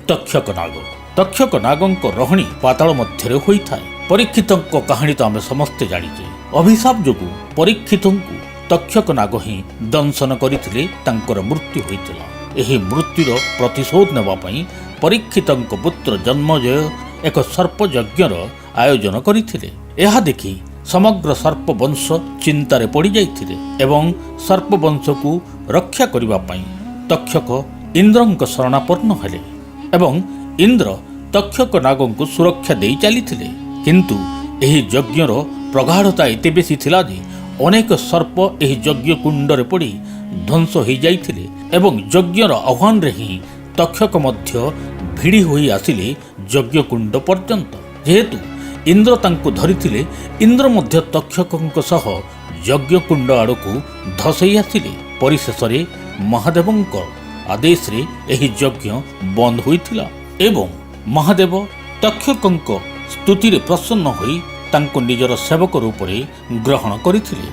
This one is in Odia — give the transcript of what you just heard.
ତକ୍ଷକ ନାଗ। ତକ୍ଷକ ନାଗଙ୍କ ରହଣି ପାତାଳ ମଧ୍ୟରେ ହୋଇଥାଏ। ପରୀକ୍ଷିତଙ୍କ କାହାଣୀ ତ ଆମେ ସମସ୍ତେ ଜାଣିଛେ। ଅଭିଶାପ ଯୋଗୁଁ ପରୀକ୍ଷିତଙ୍କୁ ତକ୍ଷକ ନାଗ ହିଁ ଦଂଶନ କରିଥିଲେ, ତାଙ୍କର ମୃତ୍ୟୁ ହୋଇଥିଲା। ଏହି ମୃତ୍ୟୁର ପ୍ରତିଶୋଧ ନେବା ପାଇଁ ପରୀକ୍ଷିତଙ୍କ ପୁତ୍ର ଜନ୍ମଜୟ ଏକ ସର୍ପଯଜ୍ଞର ଆୟୋଜନ କରିଥିଲେ। ଏହା ଦେଖି ସମଗ୍ର ସର୍ପବଂଶ ଚିନ୍ତାରେ ପଡ଼ିଯାଇଥିଲେ ଏବଂ ସର୍ପବଂଶକୁ ରକ୍ଷା କରିବା ପାଇଁ ତକ୍ଷକ ଇନ୍ଦ୍ରଙ୍କ ଶରଣାପନ୍ନ ହେଲେ ଏବଂ ଇନ୍ଦ୍ର ତକ୍ଷକ ନାଗଙ୍କୁ ସୁରକ୍ଷା ଦେଇ ଚାଲିଥିଲେ। କିନ୍ତୁ ଏହି ଯଜ୍ଞର ପ୍ରଗାଢ଼ତା ଏତେ ବେଶୀ ଥିଲା ଯେ ଅନେକ ସର୍ପ ଏହି ଯଜ୍ଞ କୁଣ୍ଡରେ ପଡ଼ି ଧ୍ୱଂସ ହୋଇଯାଇଥିଲେ ଏବଂ ଯଜ୍ଞର ଆହ୍ୱାନରେ ହିଁ ତକ୍ଷକ ମଧ୍ୟ ଭିଡ଼ି ହୋଇ ଆସିଲେ ଯଜ୍ଞକୁଣ୍ଡ ପର୍ଯ୍ୟନ୍ତ। ଯେହେତୁ ଇନ୍ଦ୍ର ତାଙ୍କୁ ଧରିଥିଲେ, ଇନ୍ଦ୍ର ମଧ୍ୟ ତକ୍ଷକଙ୍କ ସହ ଯଜ୍ଞକୁଣ୍ଡ ଆଡ଼କୁ ଧସେଇ ଆସିଲେ। ପରିଶେଷରେ ମହାଦେବଙ୍କ ଆଦେଶରେ ଏହି ଯଜ୍ଞ ବନ୍ଦ ହୋଇଥିଲା ଏବଂ ମହାଦେବ ତକ୍ଷକଙ୍କ ସ୍ତୁତିରେ ପ୍ରସନ୍ନ ହୋଇ ତାଙ୍କୁ ନିଜର ସେବକ ରୂପରେ ଗ୍ରହଣ କରିଥିଲେ।